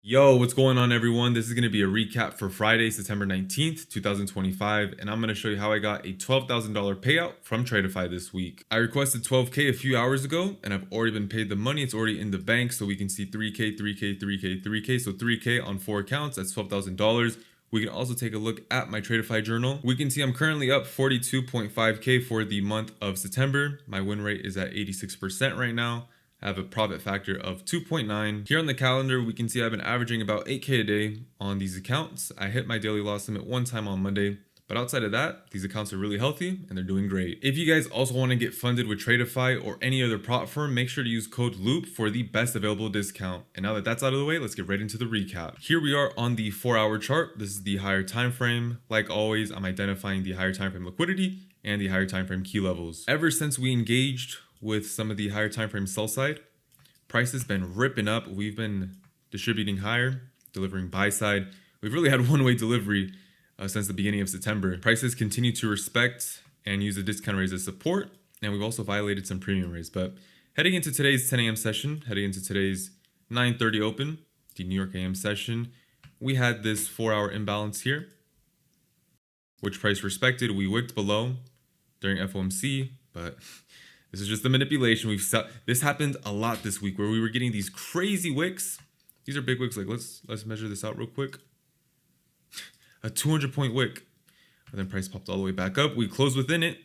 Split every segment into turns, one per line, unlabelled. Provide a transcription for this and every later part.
Yo, what's going on everyone? This is going to be a recap for Friday, September 19th, 2025, and I'm going to show you how I got a $12,000 payout from Tradeify this week. I requested 12K a few hours ago, and I've already been paid the money. It's already in the bank, so we can see 3K, 3K, 3K, 3K, so 3K on 4 accounts, that's $12,000. We can also take a look at my Tradeify journal. We can see I'm currently up 42.5K for the month of September. My win rate is at 86% right now. I have a profit factor of 2.9. Here on the calendar, we can see I've been averaging about 8K a day on these accounts. I hit my daily loss limit one time on Monday, but outside of that, these accounts are really healthy and they're doing great. If you guys also want to get funded with Tradeify or any other prop firm, make sure to use code LOOP for the best available discount. And now that that's out of the way, let's get right into the recap. Here we are on the 4-hour chart. This is the higher time frame. Like always, I'm identifying the higher time frame liquidity and the higher time frame key levels. Ever since we engaged with some of the higher time frame sell side, price has been ripping up. We've been distributing higher, delivering buy side. We've really had one-way delivery since the beginning of September. Prices continue to respect and use the discount raise as support, and we've also violated some premium raise. But heading into today's 10 a.m. session, heading into today's 9:30 open, the New York AM session, we had this 4-hour imbalance here, which price respected. We wicked below during FOMC, but this is just the manipulation. This happened a lot this week where we were getting these crazy wicks. These are big wicks. Like let's measure this out real quick. A 200-point wick. And then price popped all the way back up. We closed within it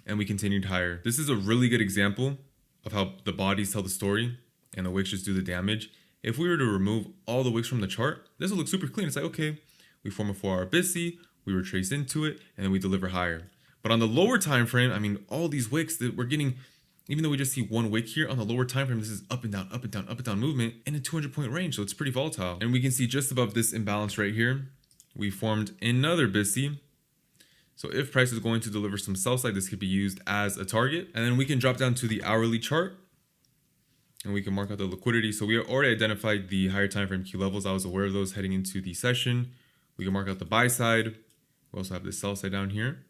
and we continued higher. This is a really good example of how the bodies tell the story and the wicks just do the damage. If we were to remove all the wicks from the chart, this will look super clean. It's like, okay, we form a 4-hour BISI, we retrace into it, and then we deliver higher. But on the lower time frame, I mean, all these wicks that we're getting, even though we just see one wick here, on the lower time frame, this is up and down, up and down, up and down movement in a 200-point range. So it's pretty volatile. And we can see just above this imbalance right here, we formed another BISI. So if price is going to deliver some sell side, this could be used as a target. And then we can drop down to the hourly chart and we can mark out the liquidity. So we already identified the higher time frame key levels. I was aware of those heading into the session. We can mark out the buy side. We also have the sell side down here.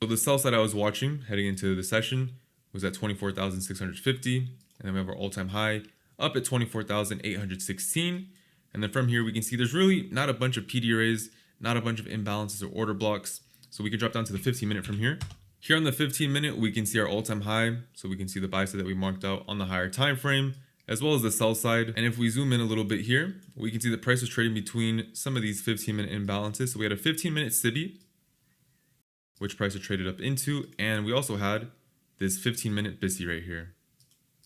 So the sell side I was watching heading into the session was at 24,650. And then we have our all-time high up at 24,816. And then from here, we can see there's really not a bunch of PDRAs, not a bunch of imbalances or order blocks. So we can drop down to the 15-minute from here. Here on the 15-minute, we can see our all-time high. So we can see the buy side that we marked out on the higher time frame, as well as the sell side. And if we zoom in a little bit here, we can see the price was trading between some of these 15-minute imbalances. So we had a 15-minute SIBI, which price was traded up into. And we also had this 15-minute BISI right here.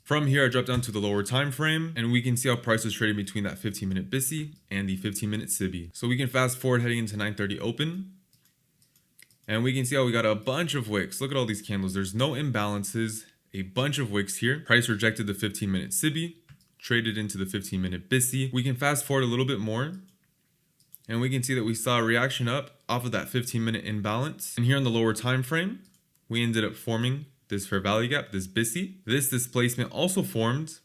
From here, I drop down to the lower time frame, and we can see how price was trading between that 15-minute BISI and the 15-minute SIBI. So we can fast forward heading into 9:30 open, and we can see how we got a bunch of wicks. Look at all these candles. There's no imbalances, a bunch of wicks here. Price rejected the 15-minute SIBI, traded into the 15-minute BISI. We can fast forward a little bit more, and we can see that we saw a reaction up off of that 15-minute imbalance. And here on the lower time frame, we ended up forming this fair value gap, this BISI. This displacement also formed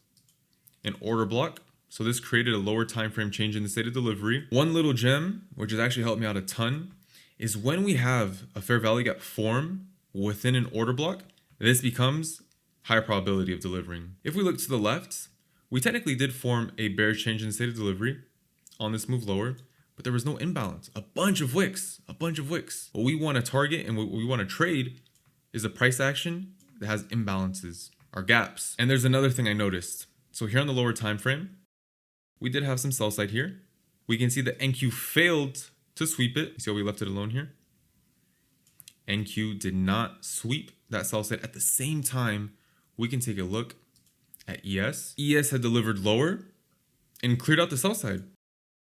an order block. So this created a lower time frame change in the state of delivery. One little gem, which has actually helped me out a ton, is when we have a fair value gap form within an order block, this becomes higher probability of delivering. If we look to the left, we technically did form a bearish change in the state of delivery on this move lower, but there was no imbalance. A bunch of wicks. What we want to target and what we want to trade is a price action that has imbalances or gaps. And there's another thing I noticed. So here on the lower time frame, we did have some sell side here. We can see that NQ failed to sweep it. You see how we left it alone here? NQ did not sweep that sell side. At the same time, we can take a look at ES. ES had delivered lower and cleared out the sell side.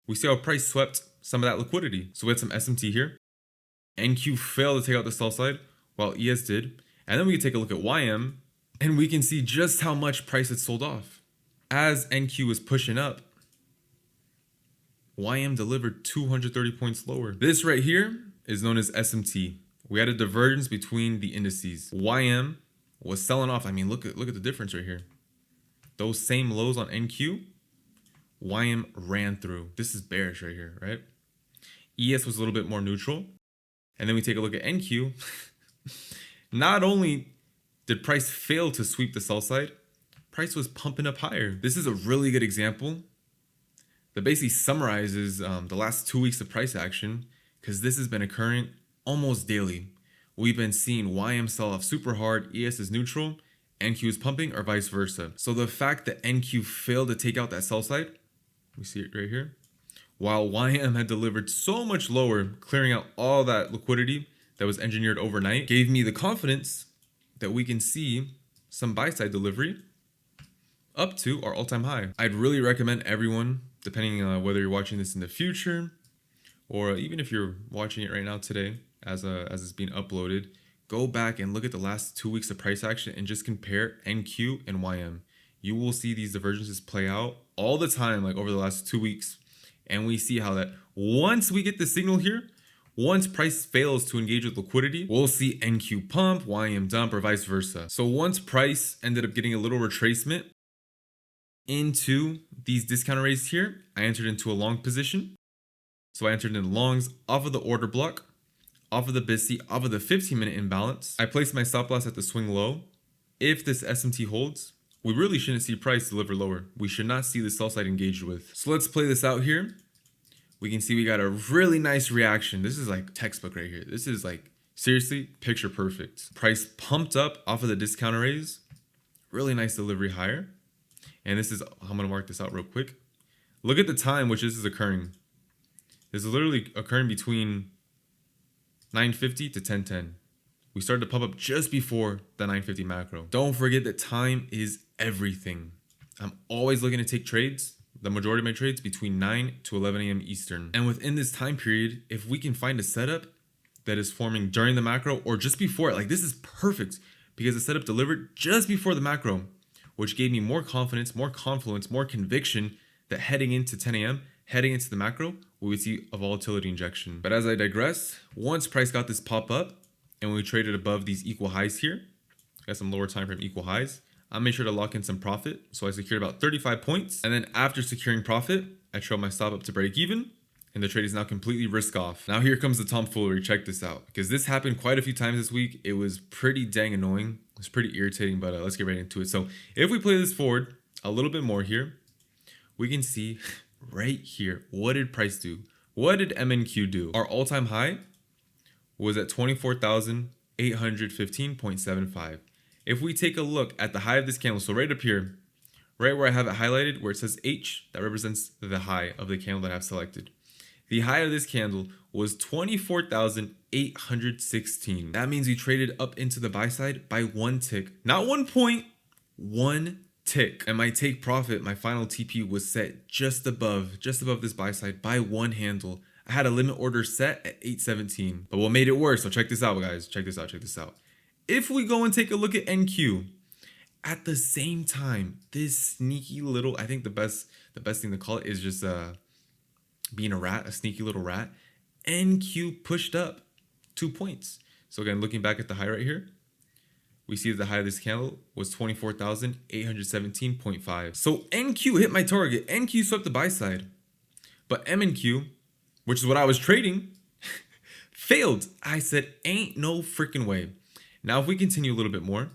We see how price swept some of that liquidity. So we had some SMT here. NQ failed to take out the sell side while ES did. And then we can take a look at YM and we can see just how much price had sold off. As NQ was pushing up, YM delivered 230 points lower. This right here is known as SMT. We had a divergence between the indices. YM was selling off. I mean, look at the difference right here. Those same lows on NQ, YM ran through. This is bearish right here, right? ES was a little bit more neutral. And then we take a look at NQ. Not only did price fail to sweep the sell side, price was pumping up higher. This is a really good example that basically summarizes the last 2 weeks of price action, because this has been occurring almost daily. We've been seeing YM sell off super hard, ES is neutral, NQ is pumping, or vice versa. So the fact that NQ failed to take out that sell side, we see it right here, while YM had delivered so much lower, clearing out all that liquidity that was engineered overnight, gave me the confidence that we can see some buy side delivery up to our all-time high. I'd really recommend everyone, depending on whether you're watching this in the future or even if you're watching it right now today as it's being uploaded, go back and look at the last 2 weeks of price action and just compare NQ and YM. You will see these divergences play out all the time, like over the last 2 weeks. And we see how that once we get the signal here, once price fails to engage with liquidity, we'll see NQ pump, YM dump, or vice versa. So once price ended up getting a little retracement into these discount arrays here, I entered into a long position. So I entered in longs off of the order block, off of the BISI, off of the 15-minute imbalance. I placed my stop loss at the swing low. If this SMT holds, we really shouldn't see price deliver lower. We should not see the sell side engaged with. So let's play this out here. We can see we got a really nice reaction. This is like textbook right here. This is like seriously picture perfect. Price pumped up off of the discount arrays. Really nice delivery higher. And this is, I'm gonna mark this out real quick. Look at the time which this is occurring. This is literally occurring between 9:50 to 10:10. We started to pump up just before the 9:50 macro. Don't forget that time is everything. I'm always looking to take trades, the majority of my trades, between 9 to 11 a.m. Eastern. And within this time period, if we can find a setup that is forming during the macro or just before it, like this is perfect because the setup delivered just before the macro, which gave me more confidence, more confluence, more conviction that heading into 10 a.m., heading into the macro, we would see a volatility injection. But as I digress, once price got this pop up and we traded above these equal highs here, got some lower time frame equal highs, I made sure to lock in some profit. So I secured about 35 points. And then after securing profit, I trailed my stop up to break even and the trade is now completely risk off. Now here comes the tomfoolery. Check this out, because this happened quite a few times this week. It was pretty dang annoying. It was pretty irritating, but let's get right into it. So if we play this forward a little bit more here, we can see right here, what did price do? What did MNQ do? Our all-time high was at 24,815.75. If we take a look at the high of this candle, so right up here, right where I have it highlighted, where it says H, that represents the high of the candle that I've selected. The high of this candle was 24,816. That means we traded up into the buy side by 1 tick. Not 1 point, 1 tick. And my take profit, my final TP was set just above this buy side by 1 handle. I had a limit order set at 817. But what made it worse, so check this out, guys. Check this out. If we go and take a look at NQ, at the same time, this sneaky little, I think the best thing to call it is just being a rat, a sneaky little rat. NQ pushed up 2 points. So again, looking back at the high right here, we see that the high of this candle was 24,817.5. So NQ hit my target. NQ swept the buy side. But MNQ, which is what I was trading, failed. I said, ain't no freaking way. Now, if we continue a little bit more,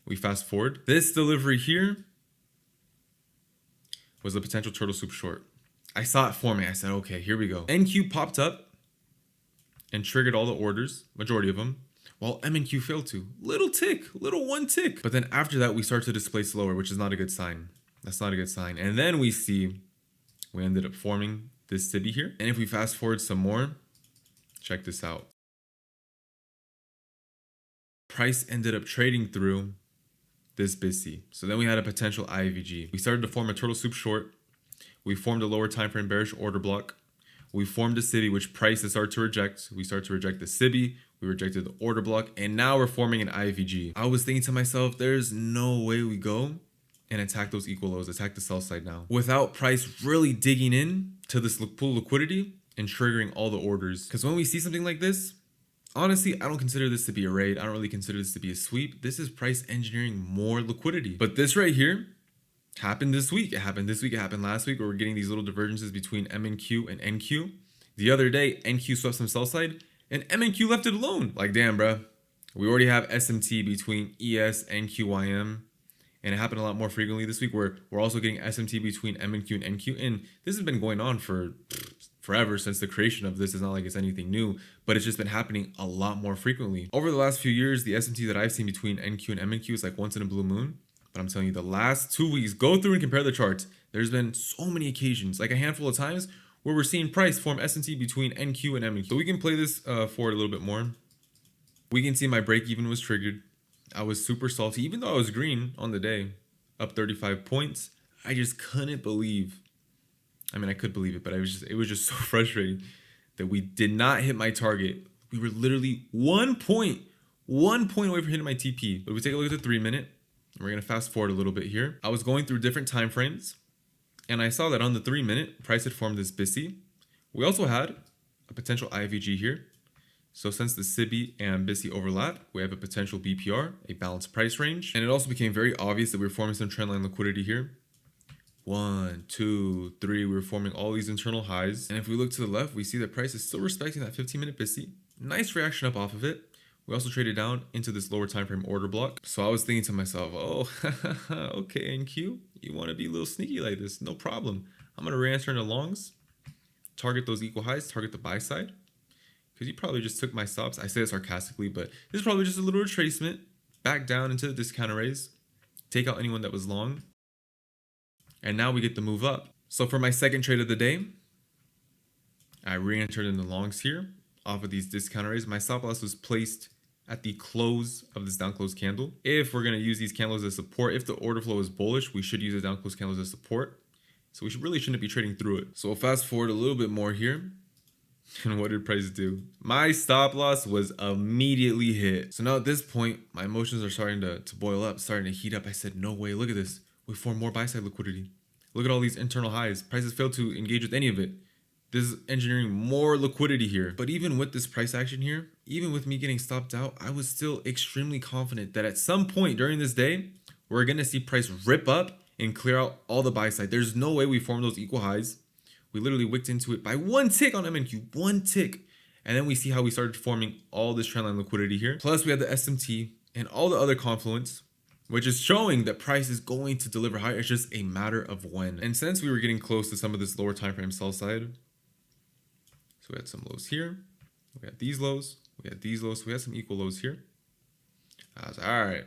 we fast forward. This delivery here was a potential turtle soup short. I saw it forming. I said, okay, here we go. NQ popped up and triggered all the orders, majority of them, while MNQ failed to. Little tick, little 1 tick. But then after that, we start to displace lower, which is not a good sign. That's not a good sign. And then we see we ended up forming this SIBI here. And if we fast forward some more, check this out. Price ended up trading through this BISI. So then we had a potential IVG. We started to form a turtle soup short. We formed a lower time frame bearish order block. We formed a SIBI, which price has started to reject. We started to reject the SIBI. We rejected the order block. And now we're forming an IVG. I was thinking to myself, there's no way we go and attack those equal lows, attack the sell side now, without price really digging in to this pool liquidity and triggering all the orders. Because when we see something like this, honestly, I don't consider this to be a raid. I don't really consider this to be a sweep. This is price engineering more liquidity. But this right here happened this week. It happened this week. It happened last week, where we're getting these little divergences between MNQ and NQ. The other day, NQ swept some sell side and MNQ left it alone. Like, damn, bro. We already have SMT between ES and QYM. And it happened a lot more frequently this week, where we're also getting SMT between MNQ and NQ. And this has been going on for forever since the creation of this. It's not like it's anything new, but it's just been happening a lot more frequently. Over the last few years, the SMT that I've seen between NQ and MNQ is like once in a blue moon. But I'm telling you, the last 2 weeks, go through and compare the charts. There's been so many occasions, like a handful of times, where we're seeing price form SMT between NQ and MNQ. So we can play this forward a little bit more. We can see my break even was triggered. I was super salty, even though I was green on the day, up 35 points. I just couldn't believe. I mean, I could believe it, but it was just so frustrating that we did not hit my target. We were literally 1 point away from hitting my TP. But if we take a look at the 3 minute, we're gonna fast forward a little bit here. I was going through different time frames, and I saw that on the 3 minute, price had formed this BISI. We also had a potential IVG here. So since the SIBI and BISI overlap, we have a potential BPR, a balanced price range. And it also became very obvious that we were forming some trendline liquidity here. 1, 2, 3, we were forming all these internal highs. And if we look to the left, we see that price is still respecting that 15-minute BISI. Nice reaction up off of it. We also traded down into this lower time frame order block. So I was thinking to myself, oh, okay, NQ, you want to be a little sneaky like this? No problem. I'm going to re-enter into longs, target those equal highs, target the buy side. Because you probably just took my stops. I say it sarcastically, but this is probably just a little retracement. Back down into the discount raise. Take out anyone that was long. And now we get the move up. So for my second trade of the day, I re-entered in the longs here off of these discount raise. My stop loss was placed at the close of this down close candle. If we're going to use these candles as support, if the order flow is bullish, we should use the down close candles as support. So we really shouldn't be trading through it. So we'll fast forward a little bit more here. And what did price do? My stop loss was immediately hit. So now at this point, my emotions are starting to boil up, starting to heat up. I said, no way, look at this. We formed more buy side liquidity. Look at all these internal highs. Prices failed to engage with any of it. This is engineering more liquidity here. But even with this price action here, even with me getting stopped out, I was still extremely confident that at some point during this day, we're going to see price rip up and clear out all the buy side. There's no way we formed those equal highs. We literally wicked into it by 1 tick on MNQ, 1 tick. And then we see how we started forming all this trendline liquidity here. Plus we had the SMT and all the other confluence, which is showing that price is going to deliver higher. It's just a matter of when. And since we were getting close to some of this lower time frame sell side, so we had some lows here, we had these lows, we had these lows, so we had some equal lows here. I was like, all right,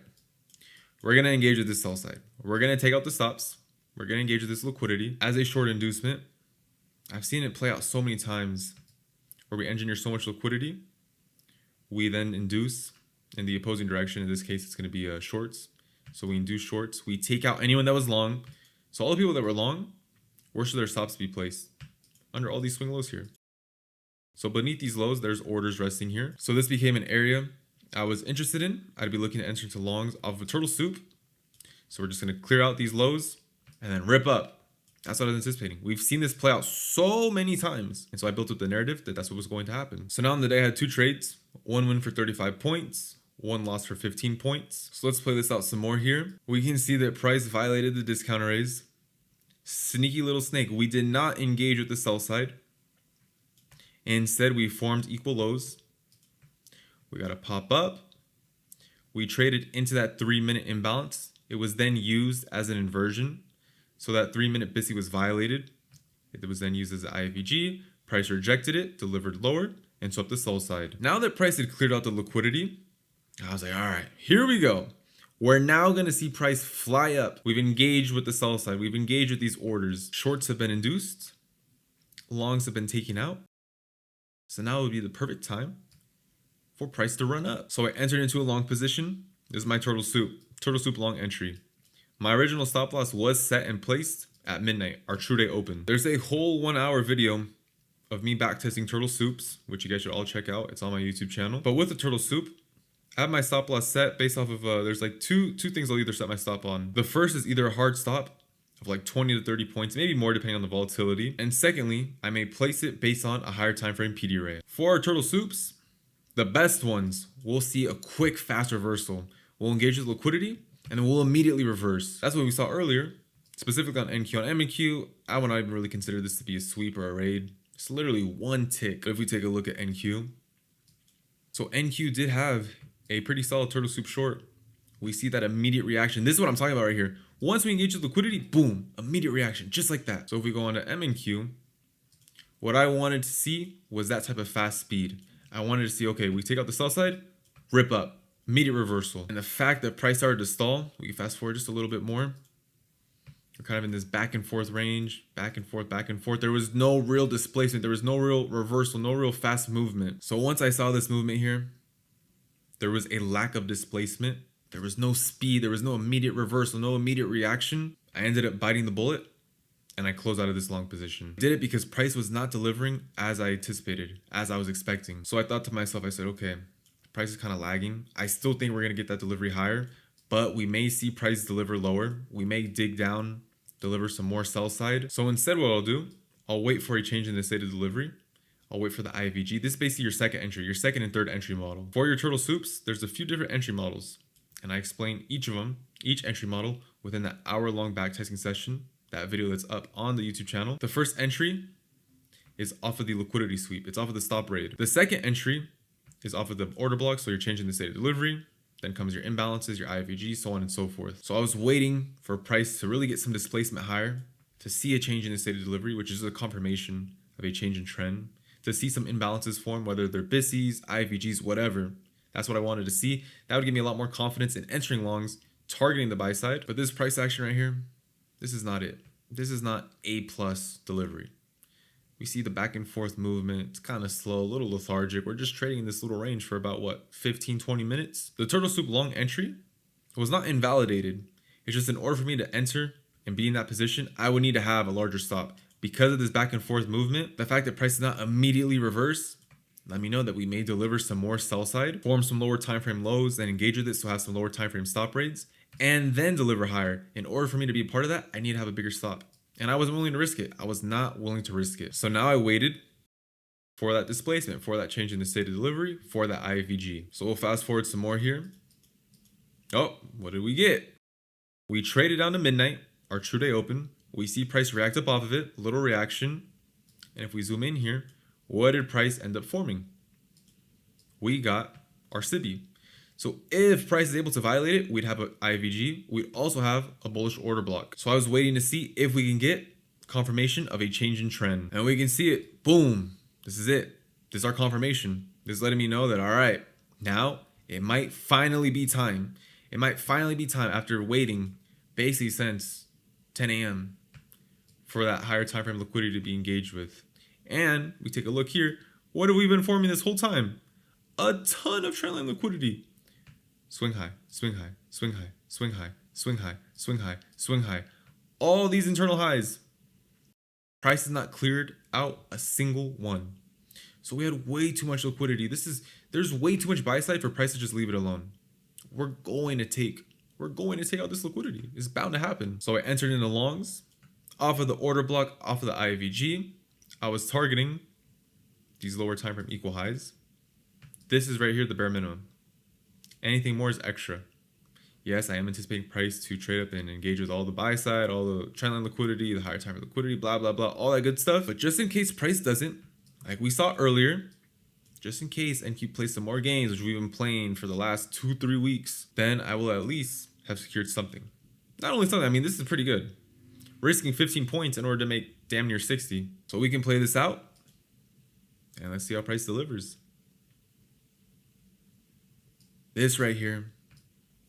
we're gonna engage with this sell side. We're gonna take out the stops. We're gonna engage with this liquidity as a short inducement. I've seen it play out so many times where we engineer so much liquidity. We then induce in the opposing direction. In this case, it's going to be shorts. So we induce shorts. We take out anyone that was long. So all the people that were long, where should their stops be placed? Under all these swing lows here. So beneath these lows, there's orders resting here. So this became an area I was interested in. I'd be looking to enter into longs off of turtle soup. So we're just going to clear out these lows and then rip up. That's what I was anticipating. We've seen this play out so many times. And so I built up the narrative that that's what was going to happen. So now on the day I had 2 trades, 1 win for 35 points, 1 loss for 15 points. So let's play this out some more here. We can see that price violated the discount raise. Sneaky little snake. We did not engage with the sell side. Instead, we formed equal lows. We got a pop up. We traded into that 3-minute imbalance. It was then used as an inversion. So that 3-minute BISI was violated. It was then used as an IFVG. Price rejected it, delivered lower, and swept the sell side. Now that price had cleared out the liquidity, I was like, all right, here we go. We're now going to see price fly up. We've engaged with the sell side. We've engaged with these orders. Shorts have been induced. Longs have been taken out. So now would be the perfect time for price to run up. So I entered into a long position. This is my turtle soup long entry. My original stop loss was set and placed at midnight, our true day open. There's a whole 1-hour video of me backtesting turtle soups, which you guys should all check out. It's on my YouTube channel. But with the turtle soup, I have my stop loss set based off of, there's like two things I'll either set my stop on. The first is either a hard stop of like 20 to 30 points, maybe more depending on the volatility. And secondly, I may place it based on a higher time frame PD array. For our turtle soups, the best ones, we'll see a quick, fast reversal. We'll engage with liquidity, and then we'll immediately reverse. That's what we saw earlier, specifically on NQ. On MNQ, I would not even really consider this to be a sweep or a raid. It's literally 1 tick. But if we take a look at NQ, so NQ did have a pretty solid turtle soup short we see that immediate reaction. This is what I'm talking about right here. Once we engage with liquidity, boom, immediate reaction, just like that. So if we go on to M and Q, what I wanted to see was that type of fast speed. I wanted to see, okay, we take out the sell side, rip up, immediate reversal. And the fact that price started to stall, we can fast forward just a little bit more. We're kind of in this back and forth range, back and forth, back and forth. There was no real displacement. There was no real reversal, no real fast movement. So once I saw this movement here, there was a lack of displacement. There was no speed. There was no immediate reversal, no immediate reaction. I ended up biting the bullet and I closed out of this long position. I did it because price was not delivering as I anticipated, as I was expecting. So I thought to myself, I said, okay, price is kind of lagging. I still think we're going to get that delivery higher, but we may see price deliver lower. We may dig down, deliver some more sell side. So instead what I'll do, I'll wait for a change in the state of delivery. I'll wait for the IVG. This is basically your second entry, your second and third entry model. For your turtle soups, there's a few different entry models. And I explain each of them, each entry model within that hour-long backtesting session, that video that's up on the YouTube channel. The first entry is off of the liquidity sweep. It's off of the stop rate. The second entry is off of the order block. So you're changing the state of delivery. Then comes your imbalances, your IVG, so on and so forth. So I was waiting for price to really get some displacement higher, to see a change in the state of delivery, which is a confirmation of a change in trend, to see some imbalances form, whether they're BISIs, IVGs, whatever. That's what I wanted to see. That would give me a lot more confidence in entering longs, targeting the buy side. But this price action right here, this is not it. This is not A+ delivery. We see the back and forth movement. It's kind of slow, a little lethargic. We're just trading in this little range for about, what, 15, 20 minutes? The turtle soup long entry was not invalidated. It's just in order for me to enter and be in that position, I would need to have a larger stop. Because of this back and forth movement, the fact that price is not immediately reverse, let me know that we may deliver some more sell side, form some lower time frame lows, and engage with it, so have some lower time frame stop rates, and then deliver higher. In order for me to be a part of that, I need to have a bigger stop. And I wasn't willing to risk it. I was not willing to risk it. So now I waited for that displacement, for that change in the state of delivery, for that IVG. So we'll fast forward some more here. Oh, what did we get? We traded down to midnight, our true day open. We see price react up off of it, little reaction. And if we zoom in here, what did price end up forming? We got our SIBI. So if price is able to violate it, we'd have an IVG. We'd also have a bullish order block. So I was waiting to see if we can get confirmation of a change in trend. And we can see it. Boom. This is it. This is our confirmation. This is letting me know that, all right, now it might finally be time. It might finally be time after waiting basically since 10 a.m. for that higher time frame liquidity to be engaged with. And we take a look here. What have we been forming this whole time? A ton of trendline liquidity. Swing high, swing high, swing high, swing high, swing high, swing high, swing high. All these internal highs. Price has not cleared out a single one. So we had way too much liquidity. There's way too much buy side for price to just leave it alone. We're going to take out this liquidity. It's bound to happen. So I entered into longs off of the order block, off of the IVG. I was targeting these lower time frame equal highs. This is right here the bare minimum. Anything more is extra. Yes, I am anticipating price to trade up and engage with all the buy side, all the trendline liquidity, the higher time frame liquidity, blah, blah, blah, all that good stuff. But just in case price doesn't, like we saw earlier, just in case NQ plays some more games, which we've been playing for the last 2-3 weeks, then I will at least have secured something. Not only something, I mean, this is pretty good. Risking 15 points in order to make damn near 60. So we can play this out and let's see how price delivers. This right here,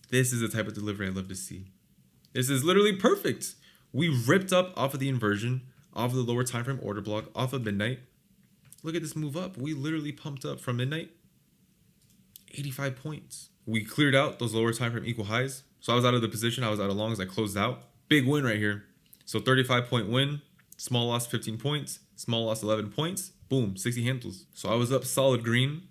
this is the type of delivery I love to see. This is literally perfect. We ripped up off of the inversion, off of the lower time frame order block, off of midnight. Look at this move up. We literally pumped up from midnight, 85 points. We cleared out those lower time frame equal highs. So I was out of the position. I was out of longs. I closed out. Big win right here. So 35-point win, small loss 15 points, small loss 11 points. Boom, 60 handles. So I was up solid green.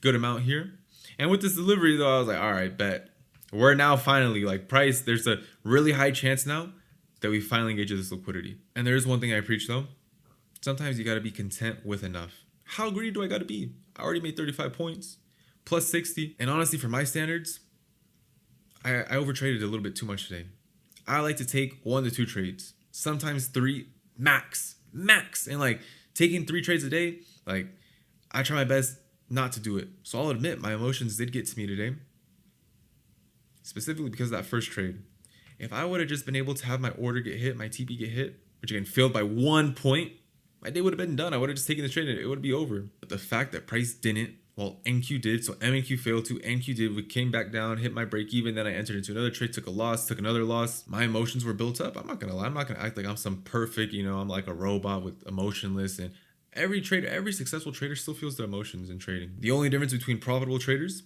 Good amount here. And with this delivery, though, I was like, all right, bet. We're now finally, like, price, there's a really high chance now that we finally engage with this liquidity. And there is one thing I preach, though. Sometimes you got to be content with enough. How greedy do I got to be? I already made 35 points, plus 60. And honestly, for my standards, I overtraded a little bit too much today. I like to take 1 to 2 trades, sometimes 3, max. And, like, taking 3 trades a day, like, I try my best not to do it. So I'll admit my emotions did get to me today. specifically because of that first trade. If I would have just been able to have my order get hit, my TP get hit, which again failed by 1 point, my day would have been done. I would have just taken the trade and it would be over. But the fact that price didn't, while NQ did, so MNQ failed to, NQ did, we came back down, hit my break even, then I entered into another trade, took a loss, took another loss. My emotions were built up. I'm not gonna lie, I'm not gonna act like I'm some perfect, I'm like a robot with emotionless, and every trader, every successful trader still feels their emotions in trading. The only difference between profitable traders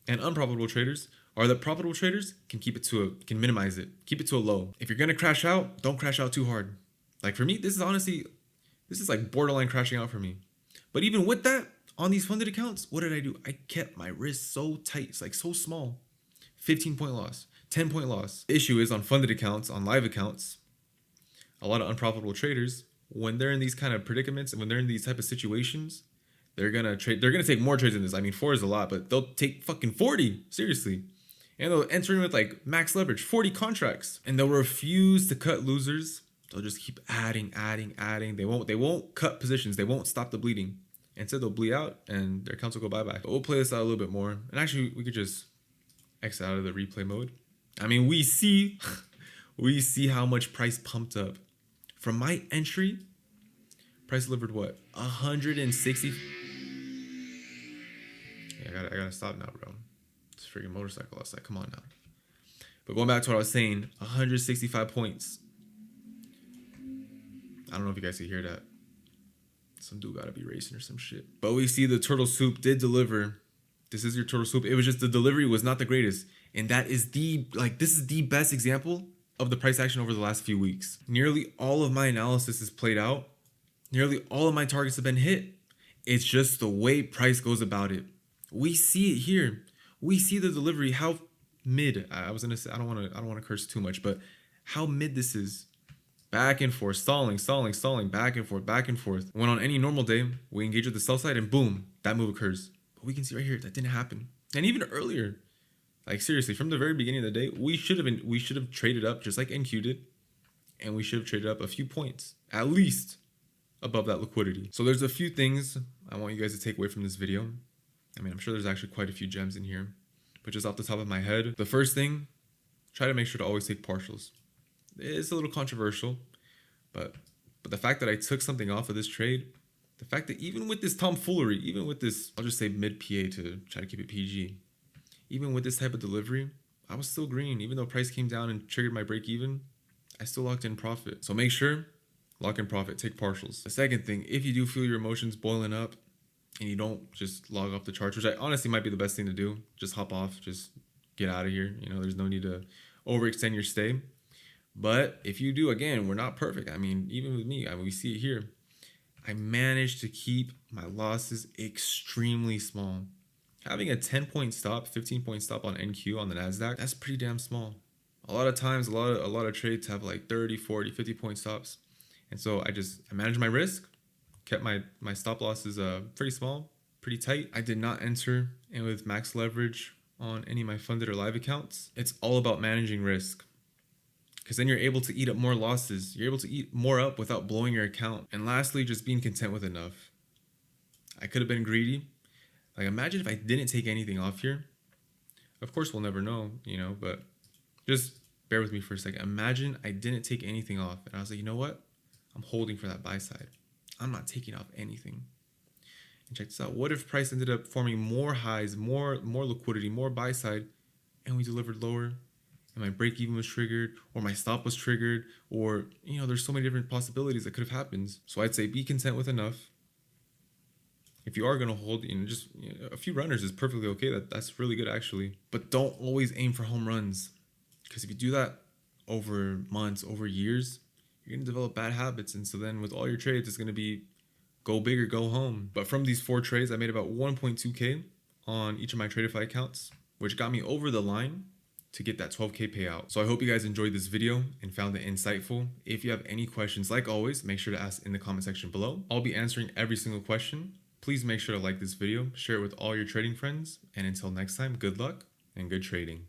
and unprofitable traders are that profitable traders can can minimize it, keep it to a low. If you're gonna crash out, don't crash out too hard. Like for me, this is like borderline crashing out for me. But even with that, on these funded accounts, what did I do? I kept my risk so tight. It's like so small. 15-point loss, 10-point loss. The issue is on funded accounts, on live accounts, a lot of unprofitable traders, when they're in these kind of predicaments and when they're in these type of situations, they're gonna take more trades than this. I mean, 4 is a lot, but they'll take fucking 40, seriously. And they'll enter in with like max leverage, 40 contracts. And they'll refuse to cut losers. They'll just keep adding. They won't cut positions. They won't stop the bleeding. Instead, they'll bleed out and their accounts will go bye-bye. But we'll play this out a little bit more. And actually, we could just exit out of the replay mode. I mean, we see how much price pumped up. From my entry, price delivered what? 160. Yeah, I gotta stop now, bro. It's a freaking motorcycle outside. Come on now. But going back to what I was saying, 165 points. I don't know if you guys can hear that. Some dude gotta be racing or some shit. But we see the turtle soup did deliver. This is your turtle soup. It was just the delivery was not the greatest. And that is this is the best example of the price action over the last few weeks. Nearly all of my analysis is played out. Nearly all of my targets have been hit. It's just the way price goes about it. We see it here. We see the delivery, how mid. I was gonna say I don't wanna curse too much, but how mid this is. Back and forth, stalling, back and forth. When on any normal day, we engage with the sell side and boom, that move occurs. But we can see right here, that didn't happen. And even earlier, like seriously, from the very beginning of the day, we should have traded up just like NQ did. And we should have traded up a few points, at least above that liquidity. So there's a few things I want you guys to take away from this video. I mean, I'm sure there's actually quite a few gems in here, but just off the top of my head, the first thing, try to make sure to always take partials. It's a little controversial, but the fact that I took something off of this trade, the fact that even with this tomfoolery, even with this, I'll just say mid PA to try to keep it PG, even with this type of delivery, I was still green. Even though price came down and triggered my break even, I still locked in profit. So make sure, lock in profit, take partials. The second thing, if you do feel your emotions boiling up and you don't just log off the charts, which I honestly might be the best thing to do, just hop off, just get out of here. There's no need to overextend your stay. But if you do, again, we're not perfect. I mean, even with me, we see it here. I managed to keep my losses extremely small. Having a 10-point stop, 15-point stop on NQ on the NASDAQ, that's pretty damn small. A lot of times, a lot of trades have like 30, 40, 50-point stops. And so I managed my risk, kept my stop losses pretty small, pretty tight. I did not enter in with max leverage on any of my funded or live accounts. It's all about managing risk. Because then you're able to eat up more losses. You're able to eat more up without blowing your account. And lastly, just being content with enough. I could have been greedy. Like imagine if I didn't take anything off here. Of course, we'll never know, but just bear with me for a second. Imagine I didn't take anything off. And I was like, you know what? I'm holding for that buy side. I'm not taking off anything. And check this out. What if price ended up forming more highs, more liquidity, more buy side, and we delivered lower? And my break even was triggered, or my stop was triggered, or there's so many different possibilities that could have happened. So I'd say be content with enough. If you are gonna hold, just a few runners is perfectly okay. That's really good actually. But don't always aim for home runs, because if you do that over months, over years, you're gonna develop bad habits. And so then with all your trades, it's gonna be go big or go home. But from these 4 trades, I made about 1.2K on each of my Tradeify accounts, which got me over the line to get that 12K payout. So I hope you guys enjoyed this video and found it insightful. If you have any questions, like always, make sure to ask in the comment section below. I'll be answering every single question. Please make sure to like this video, share it with all your trading friends, and until next time, good luck and good trading.